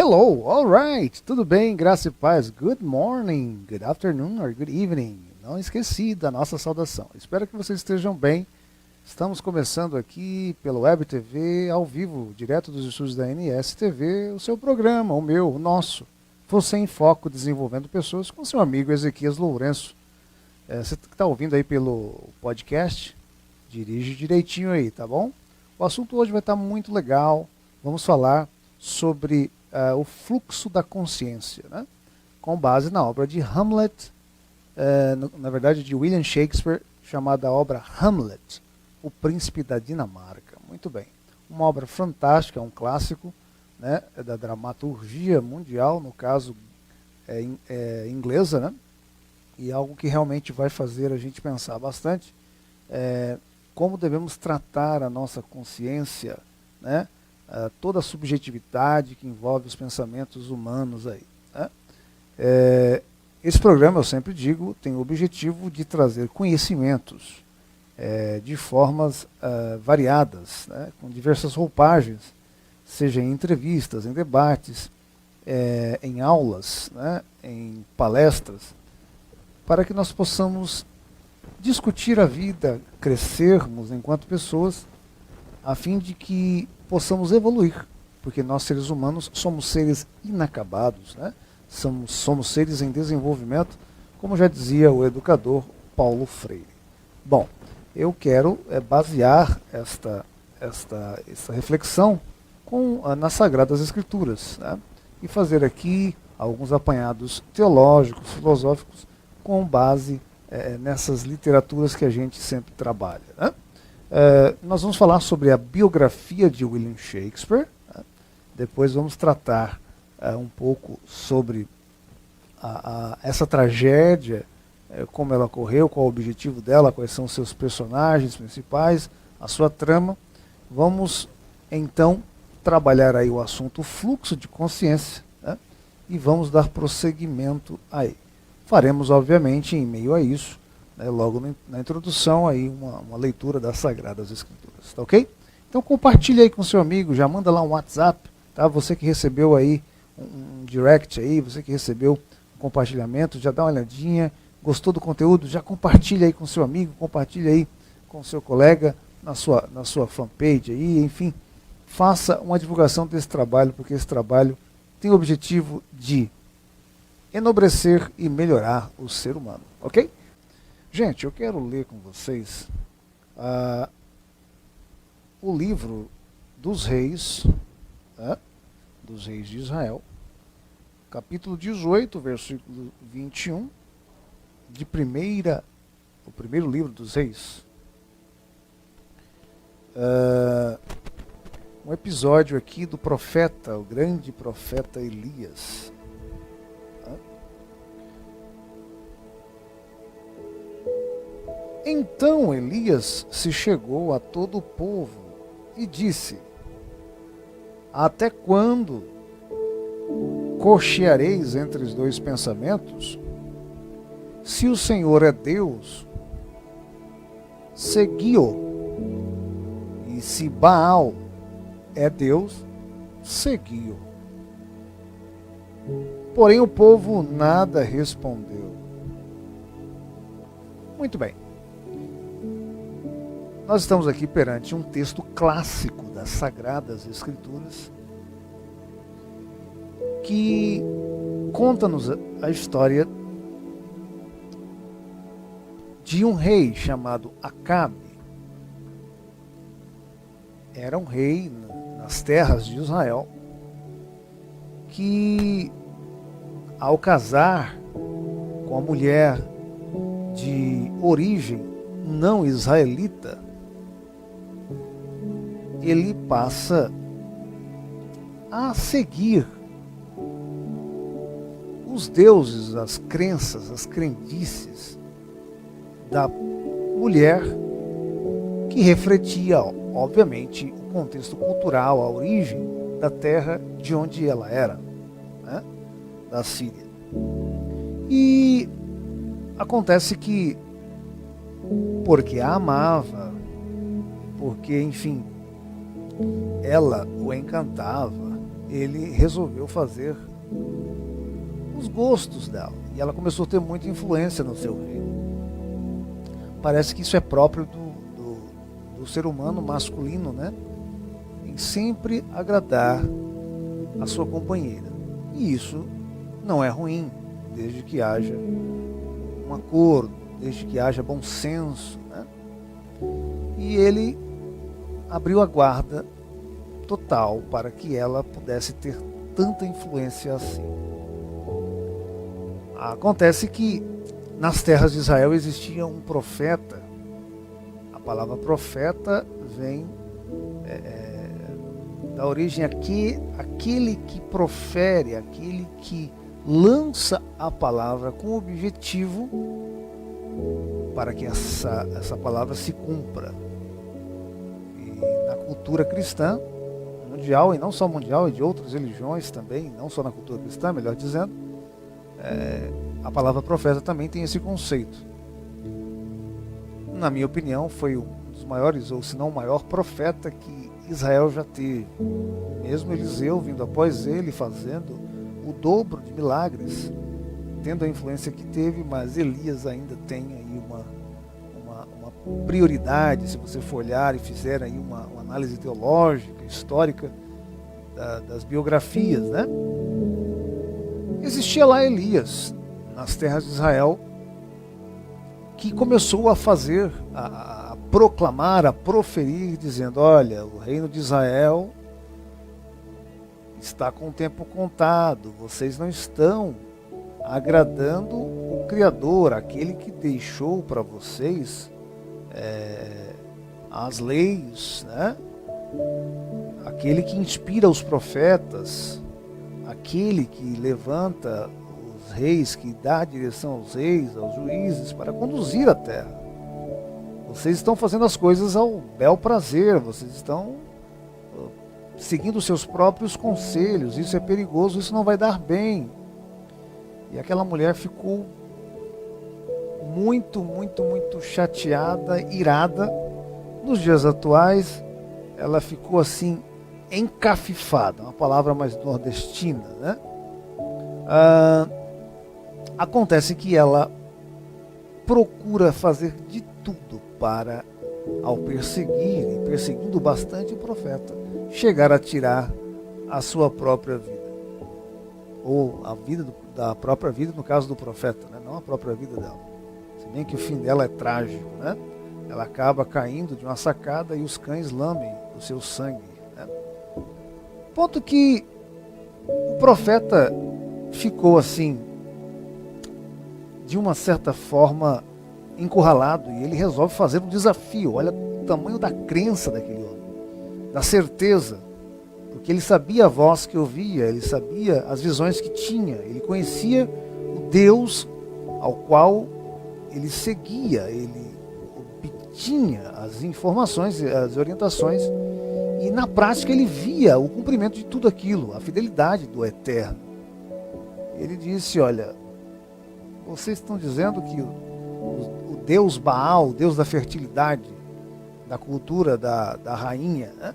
Hello, alright, tudo bem, graça e paz. Good morning, good afternoon or good evening. Não esqueci da nossa saudação. Espero que vocês estejam bem. Estamos começando aqui pelo Web TV, ao vivo, direto dos estúdios da NS TV, o seu programa, o meu, o nosso. Você em Foco, desenvolvendo pessoas, com seu amigo Ezequias Lourenço. Você que está ouvindo aí pelo podcast, dirige direitinho aí, tá bom? O assunto hoje vai estar muito legal. Vamos falar sobre o fluxo da consciência, né? Com base na obra de Hamlet, na verdade de William Shakespeare, chamada obra Hamlet, o Príncipe da Dinamarca. Muito bem, uma obra fantástica, um clássico, né, da dramaturgia mundial, no caso inglesa, né? E algo que realmente vai fazer a gente pensar bastante como devemos tratar a nossa consciência, né? Toda a subjetividade que envolve os pensamentos humanos aí, né? Esse programa, eu sempre digo, tem o objetivo de trazer conhecimentos de formas variadas, né? Com diversas roupagens, seja em entrevistas, em debates, em aulas, né? Em palestras, para que nós possamos discutir a vida, crescermos enquanto pessoas, a fim de que possamos evoluir, porque nós seres humanos somos seres inacabados, né? Somos seres em desenvolvimento, como já dizia o educador Paulo Freire. Bom, eu quero basear esta reflexão nas Sagradas Escrituras, né? E fazer aqui alguns apanhados teológicos, filosóficos, com base nessas literaturas que a gente sempre trabalha, né? Nós vamos falar sobre a biografia de William Shakespeare, né? Depois vamos tratar um pouco sobre essa tragédia, como ela ocorreu, qual o objetivo dela, quais são os seus personagens principais, a sua trama. Vamos então trabalhar aí o assunto fluxo de consciência, né? E vamos dar prosseguimento aí. Faremos, obviamente, em meio a isso, né, logo na introdução, aí uma leitura das Sagradas Escrituras, tá ok? Então compartilha aí com seu amigo, já manda lá um WhatsApp, tá? Você que recebeu aí um direct aí, você que recebeu um compartilhamento, já dá uma olhadinha, gostou do conteúdo, já compartilha aí com seu amigo, compartilha aí com seu colega, na sua fanpage aí, enfim, faça uma divulgação desse trabalho, porque esse trabalho tem o objetivo de enobrecer e melhorar o ser humano, ok? Gente, eu quero ler com vocês o livro dos Reis, né, dos Reis de Israel, capítulo 18, versículo 21, o primeiro livro dos Reis. Um episódio aqui do profeta, o grande profeta Elias. Então Elias se chegou a todo o povo e disse: até quando cocheareis entre os dois pensamentos? Se o Senhor é Deus, segui-o, e se Baal é Deus, segui-o. Porém o povo nada respondeu. Muito bem. Nós estamos aqui perante um texto clássico das Sagradas Escrituras que conta-nos a história de um rei chamado Acabe. Era um rei nas terras de Israel que, ao casar com a mulher de origem não israelita, ele passa a seguir os deuses, as crenças, as crendices da mulher, que refletia, obviamente, o contexto cultural, a origem da terra de onde ela era, né? Da Síria. E acontece que, porque a amava, porque, enfim, ela o encantava, ele resolveu fazer os gostos dela. E ela começou a ter muita influência no seu reino. Parece que isso é próprio do ser humano masculino, né? Em sempre agradar a sua companheira. E isso não é ruim, desde que haja um acordo, desde que haja bom senso, né? E ele abriu a guarda total para que ela pudesse ter tanta influência assim. Acontece que nas terras de Israel existia um profeta. A palavra profeta vem da origem aquele que profere, aquele que lança a palavra com o objetivo para que essa palavra se cumpra. E na cultura cristã mundial, e não só mundial, e de outras religiões também, não só na cultura cristã, melhor dizendo, a palavra profeta também tem esse conceito. Na minha opinião, foi um dos maiores, ou se não o maior profeta que Israel já teve. Mesmo Eliseu vindo após ele, fazendo o dobro de milagres, tendo a influência que teve, mas Elias ainda tem aí uma prioridade, se você for olhar e fizer aí uma análise teológica, histórica das biografias, né? Existia lá Elias, nas terras de Israel, que começou a fazer, a proclamar, a proferir, dizendo: olha, o reino de Israel está com o tempo contado, vocês não estão agradando o Criador, aquele que deixou para vocês as leis, né? Aquele que inspira os profetas, aquele que levanta os reis, que dá direção aos reis, aos juízes, para conduzir a terra. Vocês estão fazendo as coisas ao bel prazer, vocês estão seguindo os seus próprios conselhos, isso é perigoso, isso não vai dar bem. E aquela mulher ficou muito chateada, irada. Nos dias atuais, ela ficou assim, encafifada, uma palavra mais nordestina, né? Acontece que ela procura fazer de tudo para, ao perseguir, e perseguindo bastante o profeta, chegar a tirar a sua própria vida. Ou a vida da própria vida, no caso do profeta, né? Não a própria vida dela. Se bem que o fim dela é trágico, né? Ela acaba caindo de uma sacada e os cães lambem o seu sangue, né? Ponto que o profeta ficou assim, de uma certa forma, encurralado, e ele resolve fazer um desafio. Olha o tamanho da crença daquele homem, da certeza, porque ele sabia a voz que ouvia, ele sabia as visões que tinha, ele conhecia o Deus ao qual ele seguia, ele obtinha as informações, as orientações, e na prática ele via o cumprimento de tudo aquilo, a fidelidade do Eterno. Ele disse: olha, vocês estão dizendo que o Deus Baal, o Deus da fertilidade, da cultura da rainha, né?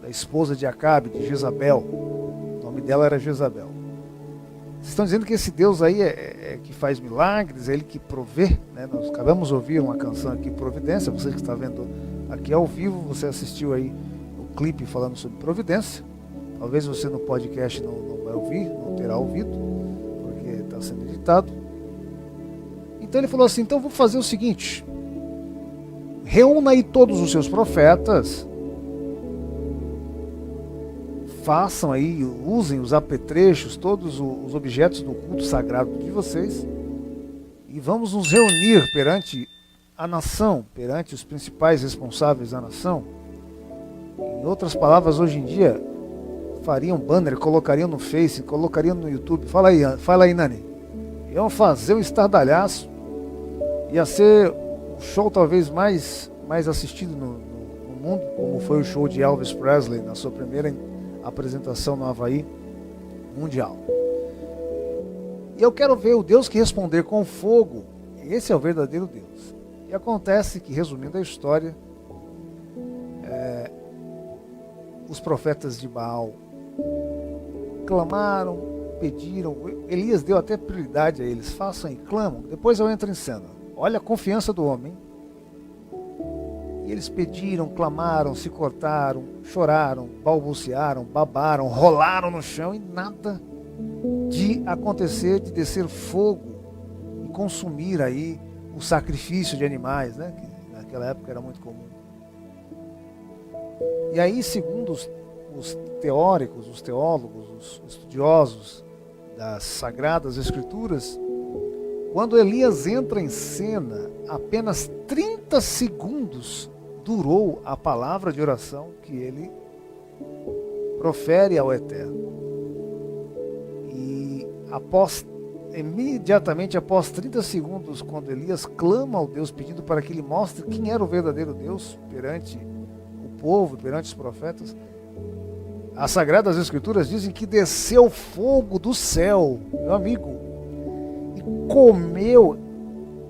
Da esposa de Acabe, de Jezabel, o nome dela era Jezabel. Vocês estão dizendo que esse Deus aí é que faz milagres, é ele que provê, né? Nós acabamos de ouvir uma canção aqui, Providência. Você que está vendo aqui ao vivo, você assistiu aí o clipe falando sobre providência. Talvez você no podcast não vai ouvir, não terá ouvido, porque está sendo editado. Então ele falou assim: então vou fazer o seguinte, reúna aí todos os seus profetas, façam aí, usem os apetrechos, todos os objetos do culto sagrado de vocês, e vamos nos reunir perante a nação, perante os principais responsáveis da nação. Em outras palavras, hoje em dia, fariam banner, colocariam no Face, colocariam no YouTube. Fala aí, Nani. Iam fazer um estardalhaço, ia ser o show talvez mais assistido no mundo, como foi o show de Elvis Presley na sua primeira apresentação no Havaí mundial. E eu quero ver o Deus que responder com fogo. Esse é o verdadeiro Deus. E acontece que, resumindo a história, os profetas de Baal clamaram, pediram. Elias deu até prioridade a eles. Façam e clamam, depois eu entro em cena. Olha a confiança do homem. E eles pediram, clamaram, se cortaram, choraram, balbuciaram, babaram, rolaram no chão e nada de acontecer, de descer fogo e consumir aí o sacrifício de animais, né? Que naquela época era muito comum. E aí, segundo os teóricos, os teólogos, os estudiosos das Sagradas Escrituras, quando Elias entra em cena, apenas 30 segundos durou a palavra de oração que ele profere ao Eterno. E imediatamente após 30 segundos, quando Elias clama ao Deus pedindo para que ele mostre quem era o verdadeiro Deus perante o povo, perante os profetas, as Sagradas Escrituras dizem que desceu fogo do céu, meu amigo, e comeu,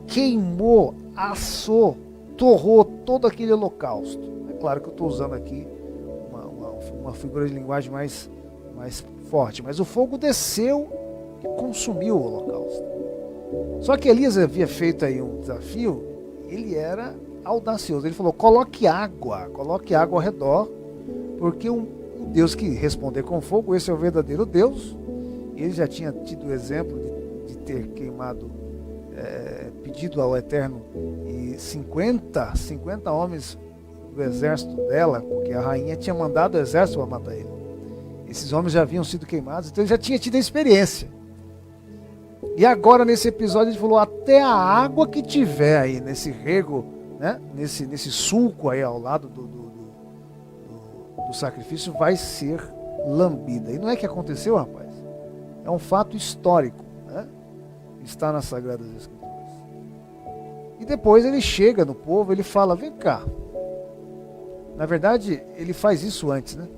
queimou, assou, torrou todo aquele holocausto. É claro que eu estou usando aqui uma figura de linguagem mais forte, mas o fogo desceu e consumiu o holocausto. Só que Elias havia feito aí um desafio, ele era audacioso, ele falou, coloque água ao redor, porque o Deus que responder com fogo, esse é o verdadeiro Deus. Ele já tinha tido o exemplo de ter queimado, pedido ao Eterno, e 50 homens do exército dela, porque a rainha tinha mandado o exército para matar ele. Esses homens já haviam sido queimados, então ele já tinha tido a experiência. E agora nesse episódio ele falou, até a água que tiver aí nesse rego, né, nesse sulco aí ao lado do sacrifício vai ser lambida. E não é que aconteceu, rapaz. É um fato histórico, né? Está nas Sagradas Escrituras. E depois ele chega no povo, ele fala, vem cá. Na verdade, ele faz isso antes, né?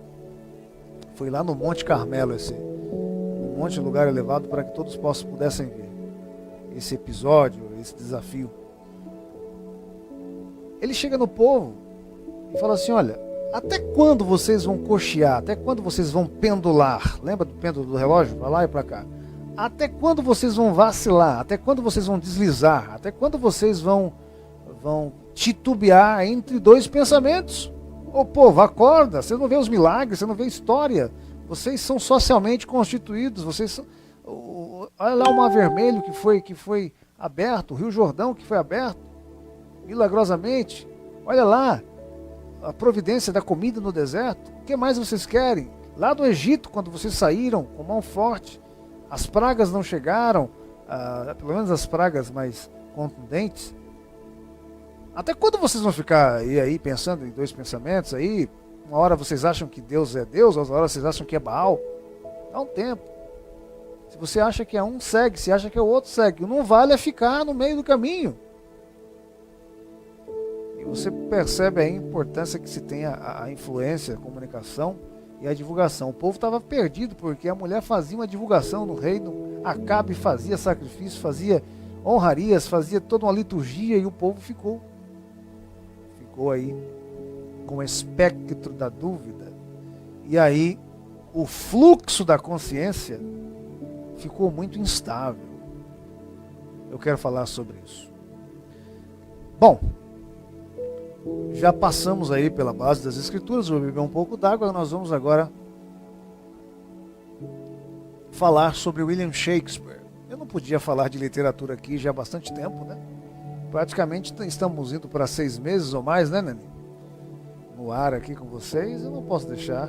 Foi lá no Monte Carmelo, um monte de lugar elevado para que todos pudessem ver esse episódio, esse desafio. Ele chega no povo e fala assim, olha, até quando vocês vão cochear? Até quando vocês vão pendular? Lembra do pêndulo do relógio? Para lá e para cá. Até quando vocês vão vacilar? Até quando vocês vão deslizar? Até quando vocês vão titubear entre dois pensamentos? Ô povo, acorda, você não vê os milagres, você não vê a história. Vocês são socialmente constituídos, vocês são... Olha lá o Mar Vermelho que foi aberto, o Rio Jordão que foi aberto, milagrosamente. Olha lá, a providência da comida no deserto. O que mais vocês querem? Lá do Egito, quando vocês saíram com mão forte, as pragas não chegaram, pelo menos as pragas mais contundentes. Até quando vocês vão ficar aí pensando em dois pensamentos aí? Uma hora vocês acham que Deus é Deus, outra hora vocês acham que é Baal. Dá um tempo. Se você acha que é um, segue. Se acha que é o outro, segue. Não vale é ficar no meio do caminho. Você percebe a importância que se tem a influência, a comunicação e a divulgação. O povo estava perdido porque a mulher fazia uma divulgação no reino, Acabe fazia sacrifício, fazia honrarias, fazia toda uma liturgia e o povo ficou aí com o espectro da dúvida. E aí o fluxo da consciência ficou muito instável. Eu quero falar sobre isso. Bom, já passamos aí pela base das Escrituras, vou beber um pouco d'água, nós vamos agora falar sobre William Shakespeare. Eu não podia falar de literatura aqui já há bastante tempo, né? Praticamente estamos indo para 6 meses ou mais, né, Nani? No ar aqui com vocês, eu não posso deixar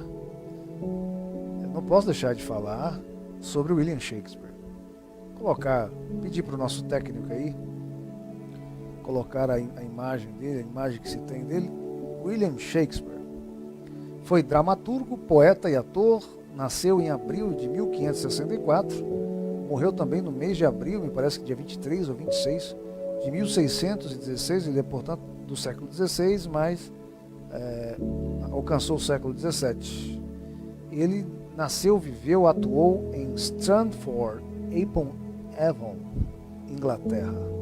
de falar sobre William Shakespeare. Pedir para o nosso técnico aí colocar a imagem dele, a imagem que se tem dele. William Shakespeare foi dramaturgo, poeta e ator, nasceu em abril de 1564, morreu também no mês de abril, me parece que dia 23 ou 26 de 1616, ele é portanto do século XVI, mas alcançou o século XVII. Ele nasceu, viveu, atuou em Stratford-upon-Avon, Inglaterra.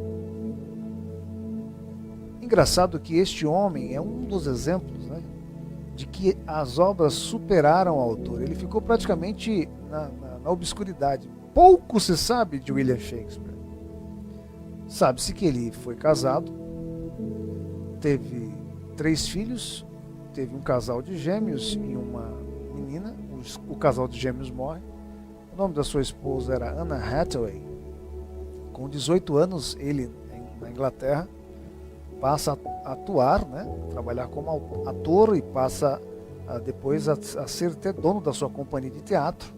Engraçado que este homem é um dos exemplos, né, de que as obras superaram o autor. Ele ficou praticamente na obscuridade. Pouco se sabe de William Shakespeare. Sabe-se que ele foi casado, teve 3 filhos, teve um casal de gêmeos e uma menina. O casal de gêmeos morre. O nome da sua esposa era Anna Hathaway. Com 18 anos, ele, na Inglaterra, passa a atuar, né? Trabalhar como ator e passa depois a ser até dono da sua companhia de teatro.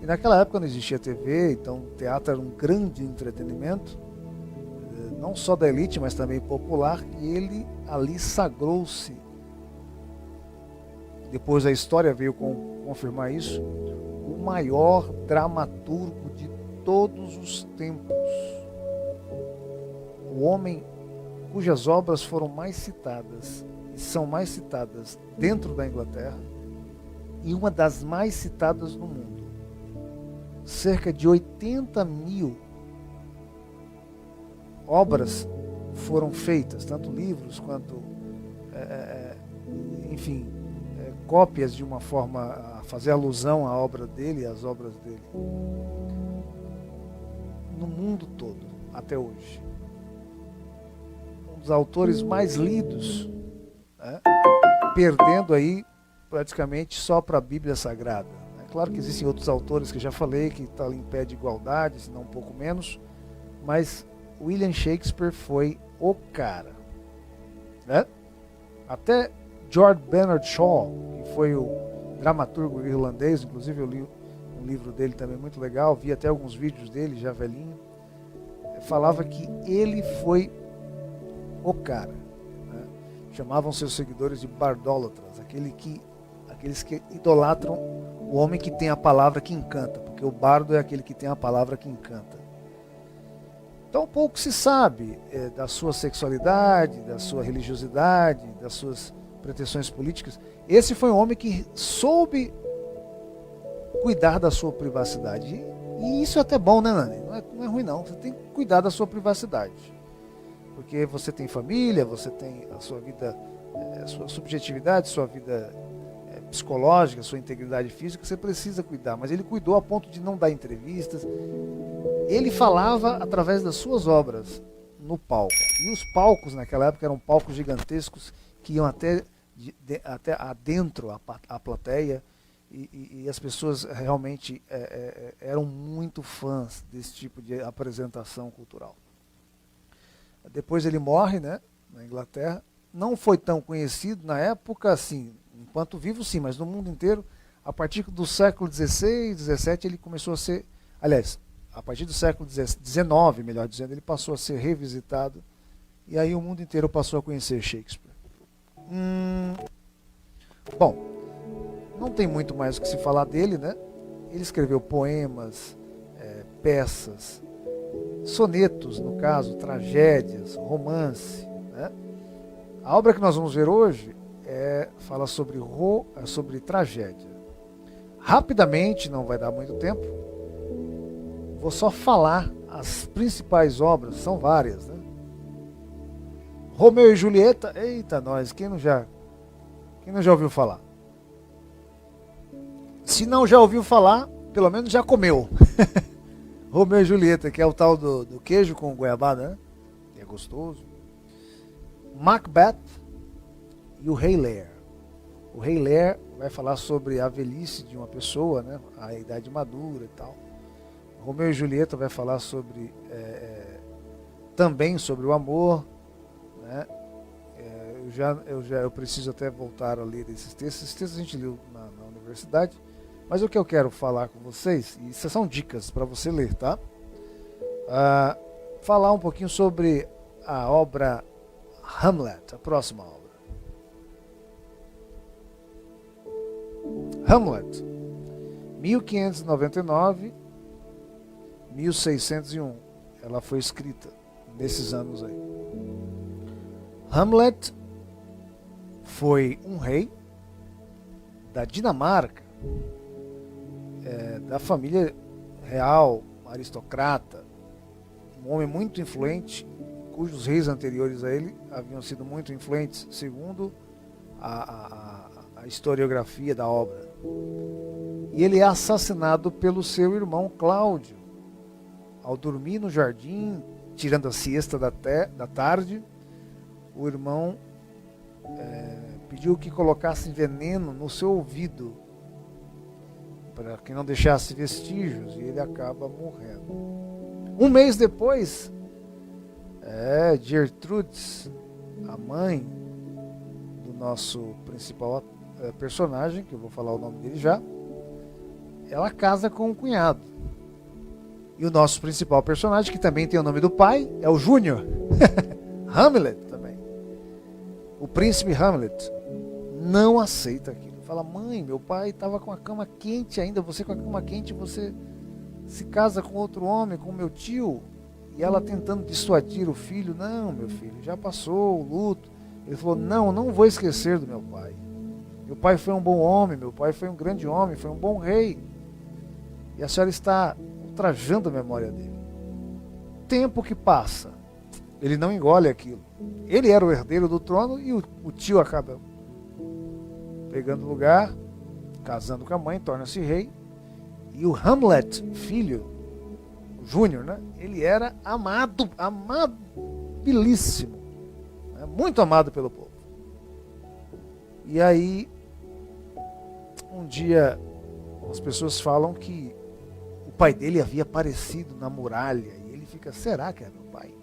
E naquela época não existia TV, então o teatro era um grande entretenimento, não só da elite, mas também popular, e ele ali sagrou-se. Depois a história veio confirmar isso, o maior dramaturgo de todos os tempos. O homem cujas obras foram mais citadas e são mais citadas dentro da Inglaterra e uma das mais citadas no mundo. Cerca de 80 mil obras foram feitas, tanto livros quanto, enfim, cópias de uma forma a fazer alusão à obra dele, às obras dele, no mundo todo, até hoje. Um dos autores mais lidos, né, perdendo aí praticamente só para a Bíblia Sagrada. É claro que existem outros autores que eu já falei, que estão em pé de igualdade, se não um pouco menos, mas William Shakespeare foi o cara. Né? Até George Bernard Shaw, que foi o dramaturgo irlandês, inclusive eu li um livro dele também muito legal, vi até alguns vídeos dele, já velhinho, falava que ele foi o cara. Né? Chamavam seus seguidores de bardólatras, aqueles que idolatram o homem que tem a palavra que encanta, porque o bardo é aquele que tem a palavra que encanta. Então pouco se sabe da sua sexualidade, da sua religiosidade, das suas pretensões políticas. Esse foi um homem que soube cuidar da sua privacidade. E isso é até bom, né, Nani? Não é ruim não, você tem que cuidar da sua privacidade. Porque você tem família, você tem a sua vida, a sua subjetividade, sua vida psicológica, sua integridade física, você precisa cuidar. Mas ele cuidou a ponto de não dar entrevistas. Ele falava através das suas obras no palco. E os palcos naquela época eram palcos gigantescos que iam até adentro a plateia. E as pessoas realmente eram muito fãs desse tipo de apresentação cultural. Depois ele morre, né, na Inglaterra. Não foi tão conhecido na época, assim, enquanto vivo sim, mas no mundo inteiro, a partir do século XVI, XVII, ele começou a ser, aliás, a partir do século XIX, melhor dizendo, ele passou a ser revisitado, e aí o mundo inteiro passou a conhecer Shakespeare. Bom, não tem muito mais o que se falar dele, né? Ele escreveu poemas, peças, sonetos, no caso, tragédias, romance, né? A obra que nós vamos ver hoje fala sobre tragédia. Rapidamente, não vai dar muito tempo, vou só falar as principais obras, são várias, né? Romeu e Julieta, eita nós, quem não já ouviu falar? Se não já ouviu falar, pelo menos já comeu. Romeu e Julieta, que é o tal do queijo com goiabada, né? Que é gostoso. Macbeth e o Rei Lear. O Rei Lear vai falar sobre a velhice de uma pessoa, né? A idade madura e tal. Romeu e Julieta vai falar sobre também sobre o amor, né? Eu preciso até voltar a ler esses textos. Esses textos a gente leu na universidade. Mas o que eu quero falar com vocês, e isso são dicas para você ler, tá? Falar um pouquinho sobre a obra Hamlet, a próxima obra. Hamlet, 1599, 1601. Ela foi escrita nesses anos aí. Hamlet foi um rei da Dinamarca, da família real, aristocrata, um homem muito influente, cujos reis anteriores a ele haviam sido muito influentes, segundo a historiografia da obra. E ele é assassinado pelo seu irmão Cláudio. Ao dormir no jardim, tirando a siesta da tarde, o irmão pediu que colocasse veneno no seu ouvido, para que não deixasse vestígios, e ele acaba morrendo. Um mês depois, Gertrudes, a mãe do nosso principal personagem, que eu vou falar o nome dele já, ela casa com o cunhado. E o nosso principal personagem, que também tem o nome do pai, é o Júnior. Hamlet também. O príncipe Hamlet não aceita aquilo. Fala: mãe, meu pai estava com a cama quente ainda, você com a cama quente, você se casa com outro homem, com meu tio. E ela tentando dissuadir o filho: não, meu filho, já passou o luto. Ele falou: não vou esquecer do meu pai. Meu pai foi um bom homem, meu pai foi um grande homem, foi um bom rei. E a senhora está ultrajando a memória dele. Tempo que passa, ele não engole aquilo. Ele era o herdeiro do trono e o tio acaba pegando lugar, casando com a mãe, torna-se rei. E o Hamlet, filho, o Júnior, né? Ele era amabilíssimo, né? Muito amado pelo povo. E aí, um dia, as pessoas falam que o pai dele havia aparecido na muralha. E ele fica: será que é meu pai?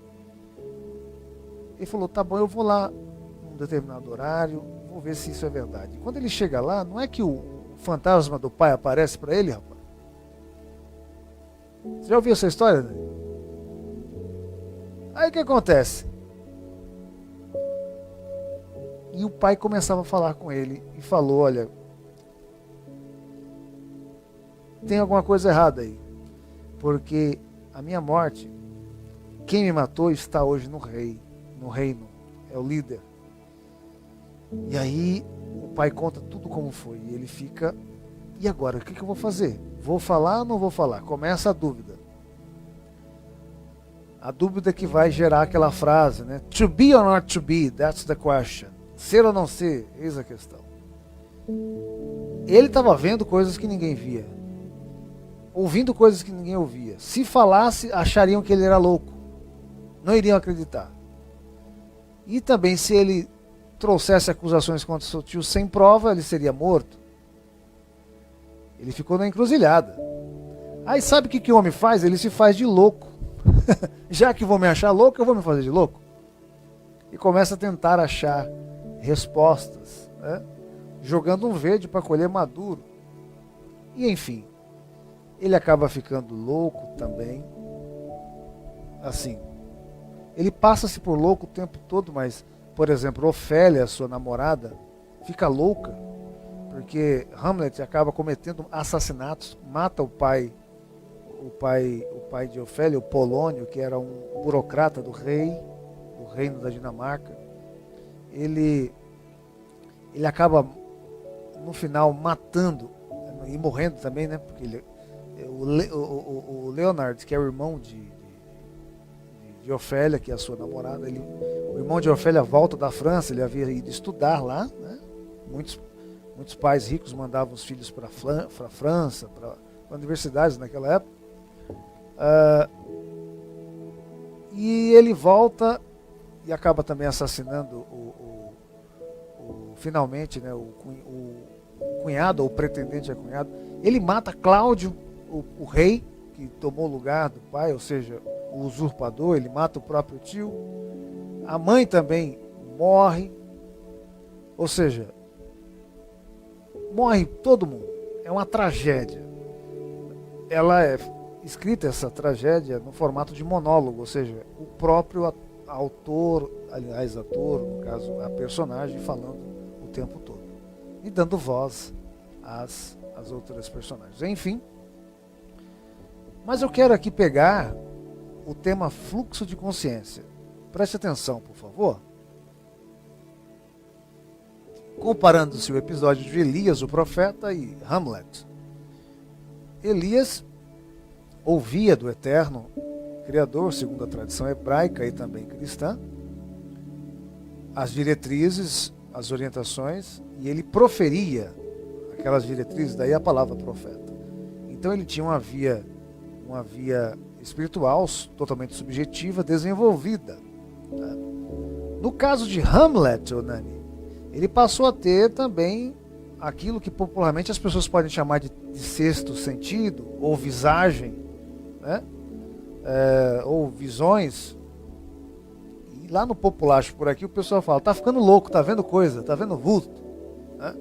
Ele falou: tá bom, eu vou lá num determinado horário, vou ver se isso é verdade. E quando ele chega lá, não é que o fantasma do pai aparece para ele, rapaz? Você já ouviu essa história, né? Aí o que acontece? E o pai começava a falar com ele e falou: olha, tem alguma coisa errada aí, porque a minha morte, quem me matou está hoje no reino, é o líder. E aí o pai conta tudo como foi, e ele fica: e agora, o que eu vou fazer? Vou falar ou não vou falar? Começa a dúvida. A dúvida que vai gerar aquela frase, né? To be or not to be, that's the question. Ser ou não ser, eis a questão. Ele estava vendo coisas que ninguém via, ouvindo coisas que ninguém ouvia. Se falasse, achariam que ele era louco, não iriam acreditar. E também, se ele trouxesse acusações contra seu tio sem prova, ele seria morto. Ele ficou na encruzilhada. Aí sabe o que o homem faz? Ele se faz de louco. Já que vou me achar louco, eu vou me fazer de louco. E começa a tentar achar respostas, né? Jogando um verde para colher maduro. E enfim, ele acaba ficando louco também. Assim, ele passa-se por louco o tempo todo, mas, por exemplo, Ofélia, sua namorada, fica louca, porque Hamlet acaba cometendo assassinatos, mata o pai de Ofélia, o Polônio, que era um burocrata do reino da Dinamarca. Ele acaba, no final, matando e morrendo também, né? Porque o Leonard, que é o irmão de Ofélia, que é a sua namorada, o irmão de Ofélia volta da França, ele havia ido estudar lá, né? Muitos pais ricos mandavam os filhos para a França, para universidades naquela época. E ele volta e acaba também assassinando finalmente, né, o cunhado, ou pretendente a cunhado. Ele mata Cláudio, o rei, que tomou o lugar do pai, ou seja, o usurpador. Ele mata o próprio tio. A mãe também morre, ou seja, morre todo mundo. É uma tragédia. Ela é escrita, essa tragédia, no formato de monólogo, ou seja, o próprio ator, no caso a personagem, falando o tempo todo e dando voz às outras personagens. Enfim, mas eu quero aqui pegar o tema fluxo de consciência. Preste atenção, por favor. Comparando-se o episódio de Elias, o profeta, e Hamlet. Elias ouvia do eterno Criador, segundo a tradição hebraica e também cristã, as diretrizes, as orientações, e ele proferia aquelas diretrizes, daí a palavra profeta. Então ele tinha uma via espiritual totalmente subjetiva, desenvolvida. Né? No caso de Hamlet, Nani, ele passou a ter também aquilo que popularmente as pessoas podem chamar de sexto sentido, ou visagem, né? Ou visões. E lá no populacho por aqui o pessoal fala, tá ficando louco, tá vendo coisa, tá vendo vulto. Né?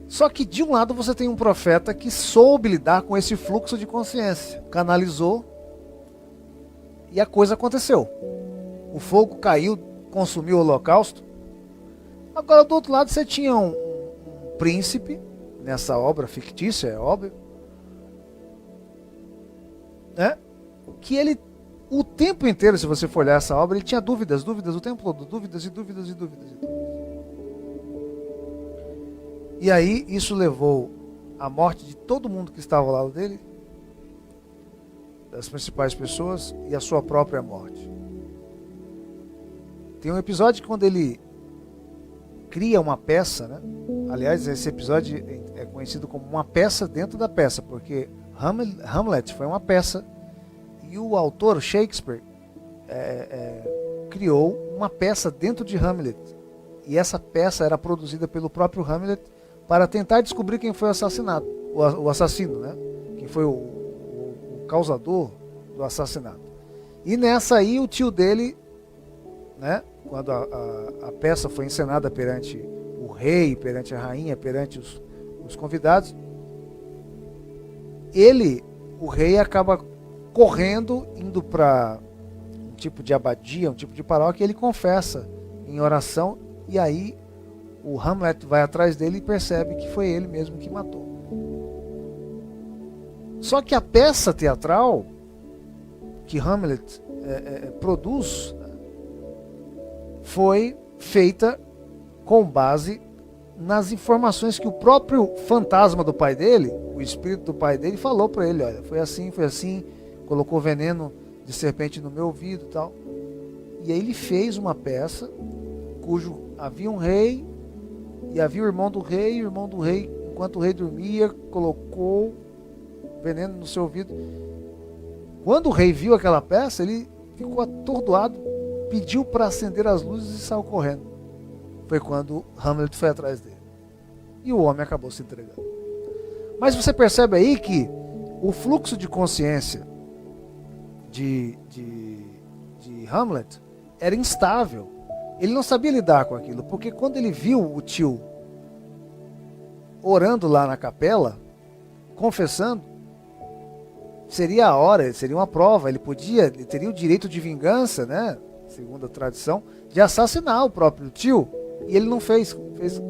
Só que de um lado você tem um profeta que soube lidar com esse fluxo de consciência, canalizou e a coisa aconteceu. O fogo caiu, consumiu o holocausto. Agora do outro lado você tinha um príncipe, nessa obra fictícia, é óbvio, né? Que ele, o tempo inteiro, se você for olhar essa obra, ele tinha dúvidas o tempo todo, dúvidas. E aí isso levou à morte de todo mundo que estava ao lado dele, das principais pessoas, e a sua própria morte. Tem um episódio quando ele cria uma peça, né? Aliás, esse episódio é conhecido como uma peça dentro da peça, porque Hamlet foi uma peça e o autor Shakespeare criou uma peça dentro de Hamlet. E essa peça era produzida pelo próprio Hamlet para tentar descobrir quem foi o assassino, né? Quem foi o causador do assassinato. E nessa aí o tio dele, né? Quando a peça foi encenada perante o rei, perante a rainha, perante os convidados, o rei acaba correndo, indo para um tipo de abadia, um tipo de paróquia, e ele confessa em oração, e aí o Hamlet vai atrás dele e percebe que foi ele mesmo que matou. Só que a peça teatral que Hamlet produz foi feita com base nas informações que o próprio fantasma do pai dele, o espírito do pai dele, falou para ele, olha, foi assim, colocou veneno de serpente no meu ouvido e tal. E aí ele fez uma peça cujo havia um rei e havia o irmão do rei, enquanto o rei dormia, colocou veneno no seu ouvido. Quando o rei viu aquela peça, ele ficou atordoado, pediu para acender as luzes e saiu correndo. Foi quando Hamlet foi atrás dele. E o homem acabou se entregando. Mas você percebe aí que o fluxo de consciência de Hamlet era instável. Ele não sabia lidar com aquilo, porque quando ele viu o tio orando lá na capela, confessando, seria a hora, seria uma prova, ele teria o direito de vingança, né, segundo a tradição, de assassinar o próprio tio, e ele não fez,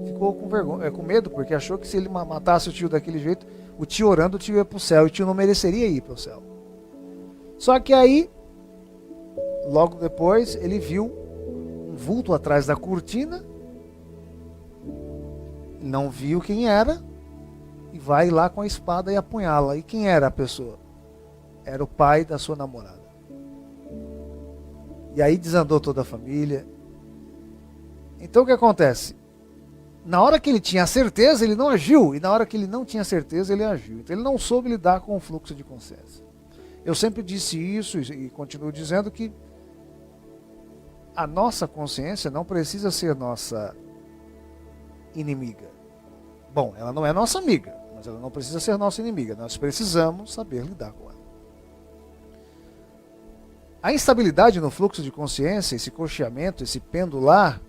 ficou com vergonha, com medo, porque achou que se ele matasse o tio daquele jeito, o tio orando, o tio ia para o céu, e o tio não mereceria ir para o céu. Só que aí, logo depois, ele viu um vulto atrás da cortina, não viu quem era, e vai lá com a espada e apunhala. E quem era a pessoa? Era o pai da sua namorada. E aí desandou toda a família. Então o que acontece? Na hora que ele tinha certeza, ele não agiu. E na hora que ele não tinha certeza, ele agiu. Então ele não soube lidar com o fluxo de consciência. Eu sempre disse isso e continuo dizendo que a nossa consciência não precisa ser nossa inimiga. Bom, ela não é nossa amiga, mas ela não precisa ser nossa inimiga. Nós precisamos saber lidar com ela. A instabilidade no fluxo de consciência, esse cocheamento, esse pendular,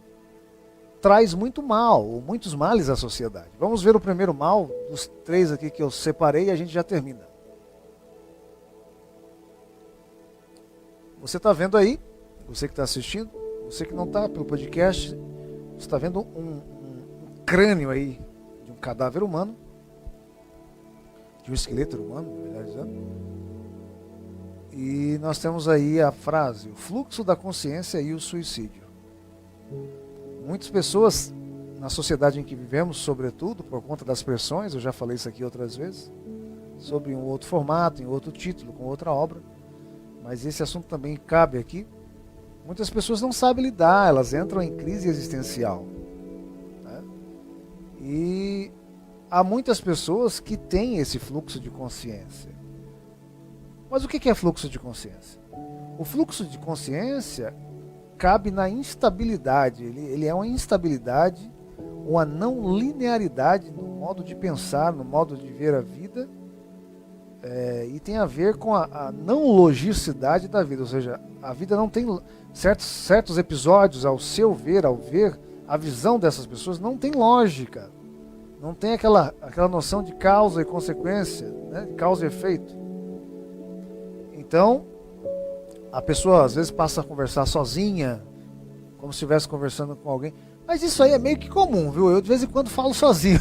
traz muito mal, ou muitos males à sociedade. Vamos ver o primeiro mal, dos 3 aqui que eu separei, e a gente já termina. Você está vendo aí, você que está assistindo, você que não está pelo podcast, você está vendo um crânio aí, de um cadáver humano, de um esqueleto humano, melhor dizendo. E nós temos aí a frase, o fluxo da consciência e o suicídio. Muitas pessoas, na sociedade em que vivemos, sobretudo por conta das pressões, eu já falei isso aqui outras vezes, sobre um outro formato, em outro título, com outra obra, mas esse assunto também cabe aqui. Muitas pessoas não sabem lidar, elas entram em crise existencial, né? E há muitas pessoas que têm esse fluxo de consciência. Mas o que é fluxo de consciência? O fluxo de consciência cabe na instabilidade. Ele é uma instabilidade, uma não linearidade no modo de pensar, no modo de ver a vida, e tem a ver com a não logicidade da vida. Ou seja, a vida não tem certos episódios, ao ver, a visão dessas pessoas não tem lógica. Não tem aquela noção de causa e consequência, né? De causa e efeito. Então, a pessoa às vezes passa a conversar sozinha, como se estivesse conversando com alguém. Mas isso aí é meio que comum, viu? Eu de vez em quando falo sozinho.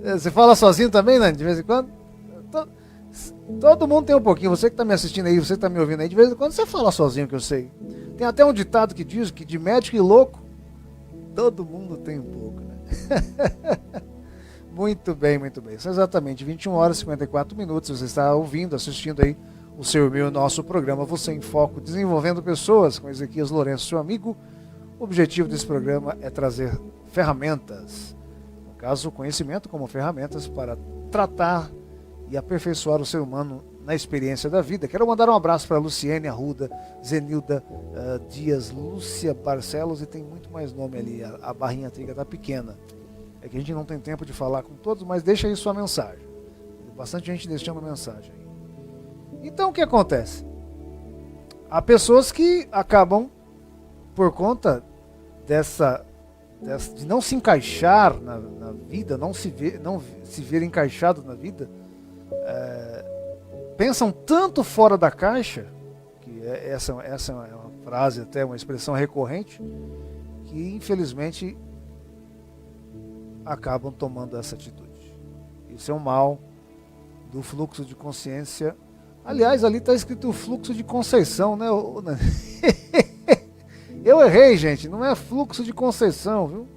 Você fala sozinho também, Nani? De vez em quando? Todo mundo tem um pouquinho. Você que está me assistindo aí, você que está me ouvindo aí, de vez em quando você fala sozinho, que eu sei. Tem até um ditado que diz que de médico e louco, todo mundo tem um pouco, né? Muito bem, muito bem. São exatamente 21 horas e 54 minutos. Você está ouvindo, assistindo aí o seu e meu nosso programa Você em Foco, desenvolvendo pessoas, com Ezequias Lourenço, seu amigo. O objetivo desse programa é trazer ferramentas, no caso o conhecimento como ferramentas para tratar e aperfeiçoar o ser humano na experiência da vida. Quero mandar um abraço para Luciene Arruda, Zenilda Dias, Lúcia Barcelos, e tem muito mais nome ali, a barrinha triga está pequena. É que a gente não tem tempo de falar com todos, mas deixa aí sua mensagem. Tem bastante gente deixando mensagem aí. Então o que acontece? Há pessoas que acabam, por conta de não se encaixar na vida, não se ver encaixado na vida, pensam tanto fora da caixa, que essa é uma frase, até uma expressão recorrente, que infelizmente acabam tomando essa atitude. Isso é um mal do fluxo de consciência. Aliás, ali está escrito o fluxo de Conceição, né? Eu errei, gente, não é fluxo de Conceição, viu?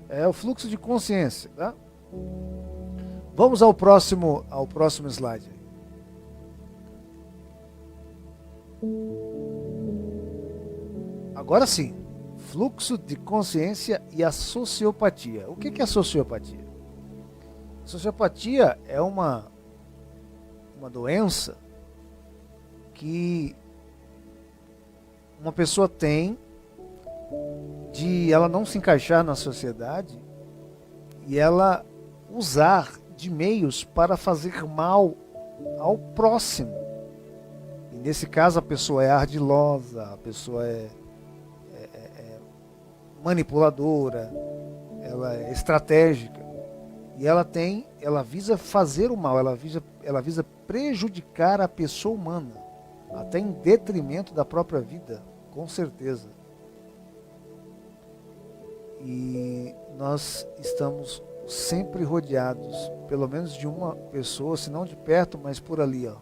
É o fluxo de consciência, tá? Vamos ao próximo slide. Agora sim, fluxo de consciência e a sociopatia. O que é a sociopatia? A sociopatia é uma doença que uma pessoa tem de ela não se encaixar na sociedade e ela usar de meios para fazer mal ao próximo. E nesse caso a pessoa é ardilosa, a pessoa é manipuladora, ela é estratégica e ela visa fazer o mal, ela visa prejudicar a pessoa humana, até em detrimento da própria vida, com certeza. E nós estamos sempre rodeados, pelo menos de uma pessoa, se não de perto, mas por ali, ó,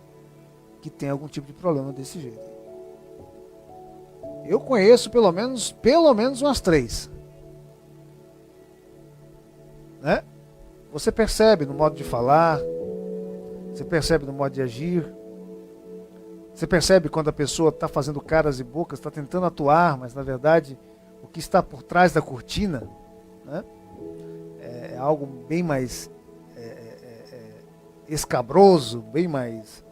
que tem algum tipo de problema desse jeito. Eu conheço pelo menos umas 3. Né? Você percebe no modo de falar, você percebe no modo de agir, você percebe quando a pessoa está fazendo caras e bocas, está tentando atuar, mas na verdade o que está por trás da cortina, né, é algo bem mais escabroso, bem mais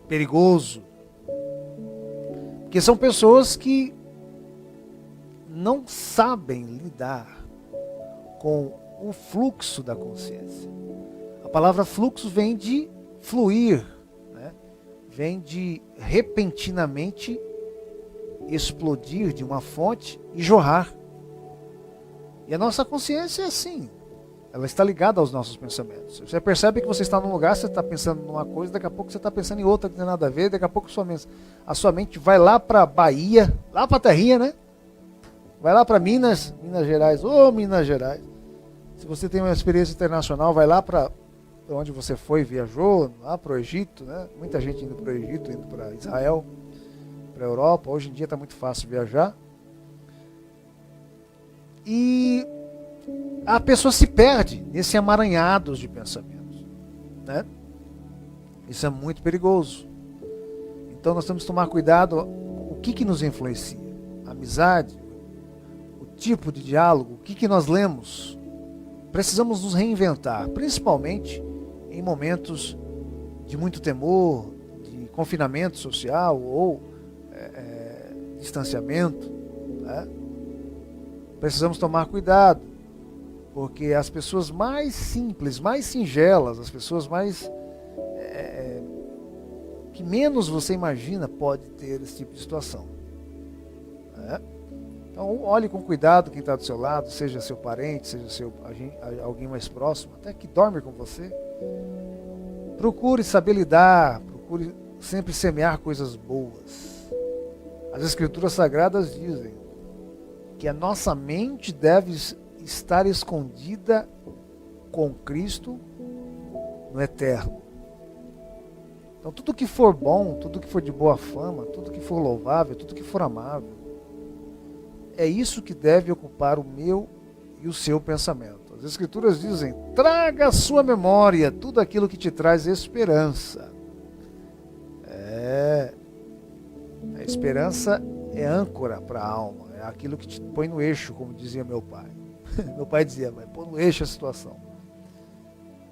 perigoso. Porque são pessoas que não sabem lidar com o fluxo da consciência. A palavra fluxo vem de fluir, né? Vem de repentinamente explodir de uma fonte e jorrar. E a nossa consciência é assim. Ela está ligada aos nossos pensamentos. Você percebe que você está num lugar, você está pensando numa coisa, daqui a pouco você está pensando em outra que não tem nada a ver, daqui a pouco a sua mente vai lá para a Bahia, lá para a terrinha, né? Vai lá para Minas Gerais, Minas Gerais. Se você tem uma experiência internacional, vai lá para onde você foi, viajou, lá para o Egito, né? Muita gente indo para o Egito, indo para Israel, para a Europa. Hoje em dia está muito fácil viajar. E a pessoa se perde nesse emaranhado de pensamentos, né? Isso é muito perigoso. Então nós temos que tomar cuidado o que nos influencia. A amizade, tipo de diálogo, o que nós lemos, precisamos nos reinventar, principalmente em momentos de muito temor, de confinamento social ou distanciamento, né? Precisamos tomar cuidado, porque as pessoas mais simples, mais singelas, as pessoas mais que menos você imagina pode ter esse tipo de situação, né? Então olhe com cuidado quem está do seu lado, seja seu parente, seja alguém mais próximo, até que dorme com você. Procure saber lidar, procure sempre semear coisas boas. As Escrituras Sagradas dizem que a nossa mente deve estar escondida com Cristo no eterno. Então tudo que for bom, tudo que for de boa fama, tudo que for louvável, tudo que for amável, é isso que deve ocupar o meu e o seu pensamento. As Escrituras dizem: traga à sua memória tudo aquilo que te traz esperança. A esperança é âncora para a alma, é aquilo que te põe no eixo, como dizia meu pai. Meu pai dizia: vai pôr no eixo a situação.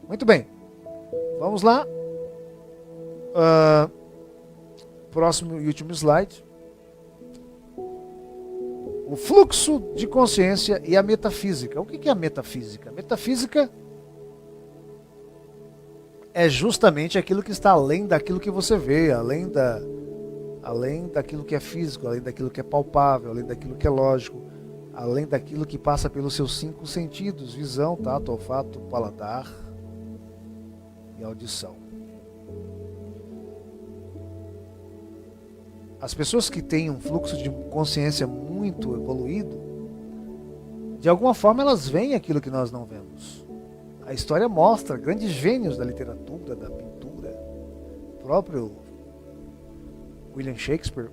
Muito bem, vamos lá. Próximo e último slide. O fluxo de consciência e a metafísica. O que é a metafísica? A metafísica é justamente aquilo que está além daquilo que você vê, além daquilo que é físico, além daquilo que é palpável, além daquilo que é lógico, além daquilo que passa pelos seus 5 sentidos: visão, tato, olfato, paladar e audição. As pessoas que têm um fluxo de consciência muito evoluído, de alguma forma elas veem aquilo que nós não vemos. A história mostra grandes gênios da literatura, da pintura. O próprio William Shakespeare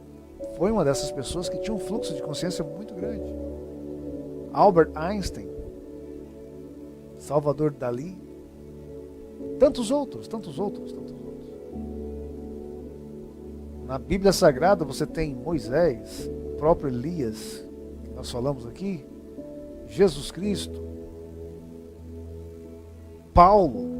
foi uma dessas pessoas que tinha um fluxo de consciência muito grande. Albert Einstein, Salvador Dalí, tantos outros. Na Bíblia Sagrada você tem Moisés, o próprio Elias, que nós falamos aqui, Jesus Cristo, Paulo,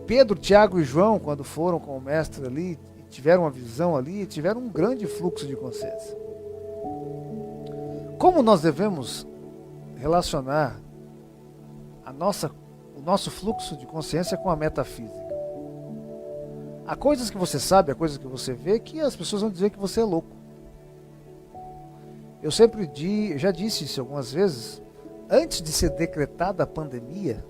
Pedro, Tiago e João, quando foram com o mestre ali, tiveram uma visão ali, tiveram um grande fluxo de consciência. Como nós devemos relacionar o nosso fluxo de consciência com a metafísica? Há coisas que você sabe, há coisas que você vê, que as pessoas vão dizer que você é louco. Eu já disse isso algumas vezes, antes de ser decretada a pandemia,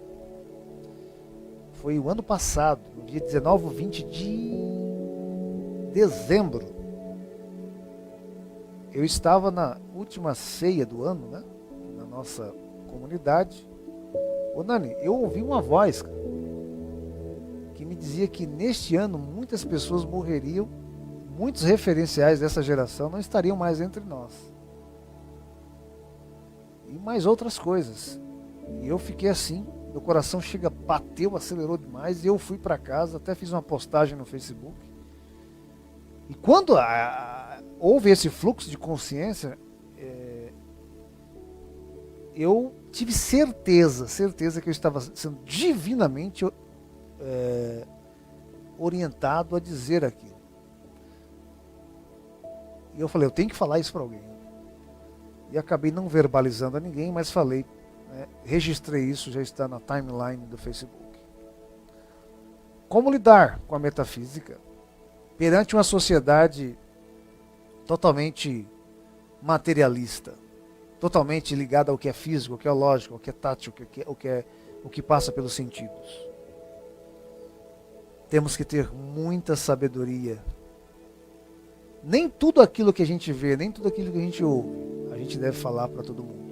foi o ano passado, no dia 19 ou 20 de dezembro, eu estava na última ceia do ano, né, na nossa comunidade. Ô Nani, eu ouvi uma voz, cara, que me dizia que neste ano muitas pessoas morreriam, muitos referenciais dessa geração não estariam mais entre nós. E mais outras coisas. E eu fiquei assim, meu coração bateu, acelerou demais, e eu fui para casa, até fiz uma postagem no Facebook. E quando houve esse fluxo de consciência, eu tive certeza que eu estava sendo divinamente orientado a dizer aquilo. E eu falei, eu tenho que falar isso para alguém. E acabei não verbalizando a ninguém, mas falei, né, registrei isso, já está na timeline do Facebook. Como lidar com a metafísica perante uma sociedade totalmente materialista, totalmente ligada ao que é físico, ao que é lógico, ao que é tátil, o que passa pelos sentidos? Temos que ter muita sabedoria. Nem tudo aquilo que a gente vê, nem tudo aquilo que a gente ouve, a gente deve falar para todo mundo.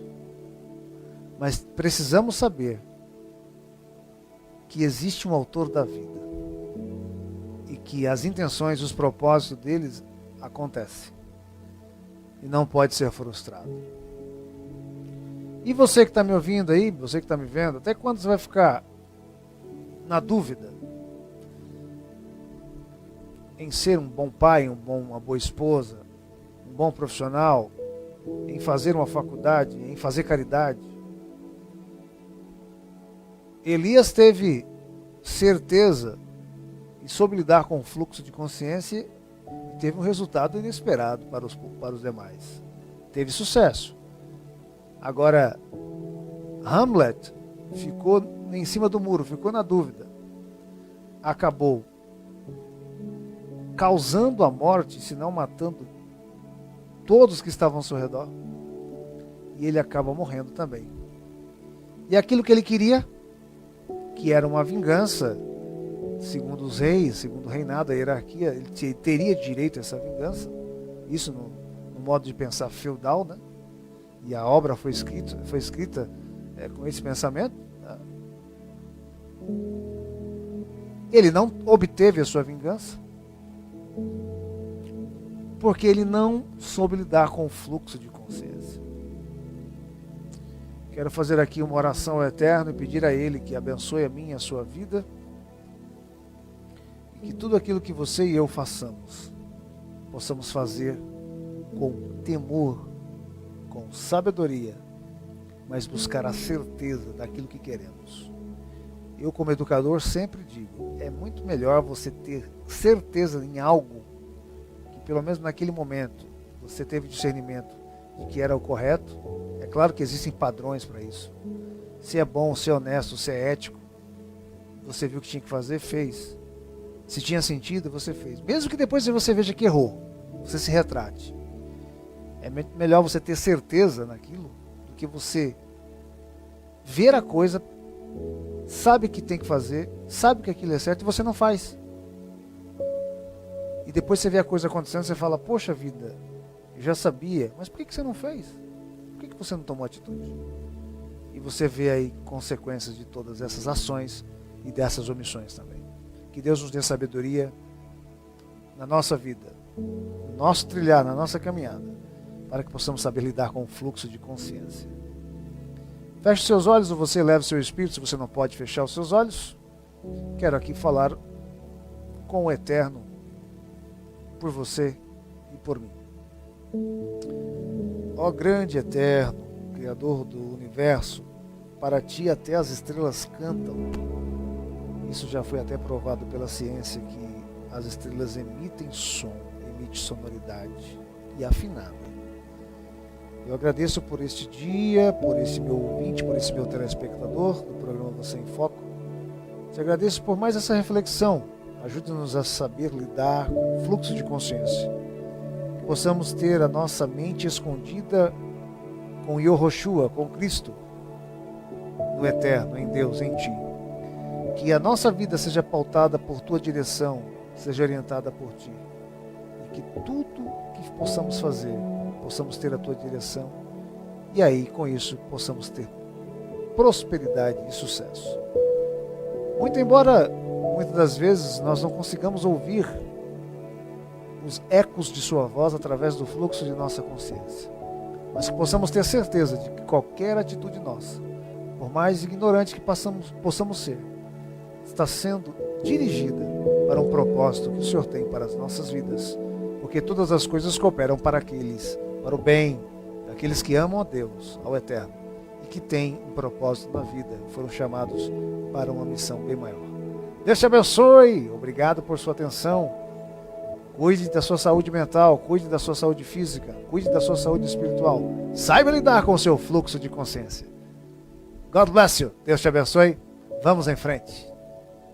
Mas precisamos saber que existe um autor da vida e que as intenções, os propósitos deles acontecem e não pode ser frustrado. E você que está me ouvindo aí, você que está me vendo, até quando você vai ficar na dúvida em ser um bom pai, uma boa esposa, um bom profissional, em fazer uma faculdade, em fazer caridade. Elias teve certeza e soube lidar com o fluxo de consciência e teve um resultado inesperado para os demais. Teve sucesso. Agora, Hamlet ficou em cima do muro, ficou na dúvida. Acabou causando a morte, se não matando todos que estavam ao seu redor. E ele acaba morrendo também. E aquilo que ele queria, que era uma vingança, segundo os reis, segundo o reinado, a hierarquia, ele teria direito a essa vingança. Isso no modo de pensar feudal, né? E a obra foi escrita com esse pensamento. Ele não obteve a sua vingança porque ele não soube lidar com o fluxo de consciência. Quero fazer aqui uma oração ao Eterno e pedir a Ele que abençoe a minha e a sua vida e que tudo aquilo que você e eu façamos, possamos fazer com temor, com sabedoria, mas buscar a certeza daquilo que queremos. Eu, como educador, sempre digo, é muito melhor você ter certeza em algo que, pelo menos naquele momento, você teve discernimento de que era o correto. É claro que existem padrões para isso. Se é bom, se é honesto, se é ético, você viu o que tinha que fazer, fez. Se tinha sentido, você fez. Mesmo que depois você veja que errou, você se retrate. É melhor você ter certeza naquilo do que você ver a coisa, sabe que tem que fazer, sabe que aquilo é certo e você não faz. E depois você vê a coisa acontecendo e você fala, poxa vida, eu já sabia, mas por que você não fez? Por que você não tomou atitude? E você vê aí consequências de todas essas ações e dessas omissões também. Que Deus nos dê sabedoria na nossa vida, no nosso trilhar, na nossa caminhada, para que possamos saber lidar com o fluxo de consciência. Feche seus olhos ou você leve seu espírito, se você não pode fechar os seus olhos. Quero aqui falar com o Eterno, por você e por mim. Ó grande Eterno, Criador do Universo, para ti até as estrelas cantam. Isso já foi até provado pela ciência, que as estrelas emitem som, emitem sonoridade e afinada. Eu agradeço por este dia, por esse meu ouvinte, por esse meu telespectador do programa Você em Foco. Te agradeço por mais essa reflexão. Ajude-nos a saber lidar com o fluxo de consciência. Que possamos ter a nossa mente escondida com Yahushua, com Cristo, no Eterno, em Deus, em Ti. Que a nossa vida seja pautada por Tua direção, seja orientada por Ti. E que tudo que possamos fazer, possamos ter a Tua direção. E aí, com isso, possamos ter prosperidade e sucesso. Muito embora, muitas das vezes, nós não consigamos ouvir os ecos de Sua voz através do fluxo de nossa consciência. Mas que possamos ter certeza de que qualquer atitude nossa, por mais ignorante que possamos ser, está sendo dirigida para um propósito que o Senhor tem para as nossas vidas. Porque todas as coisas cooperam para o bem daqueles que amam a Deus, ao Eterno, e que têm um propósito na vida, foram chamados para uma missão bem maior. Deus te abençoe, obrigado por sua atenção. Cuide da sua saúde mental, cuide da sua saúde física, cuide da sua saúde espiritual. Saiba lidar com o seu fluxo de consciência. God bless you, Deus te abençoe. Vamos em frente.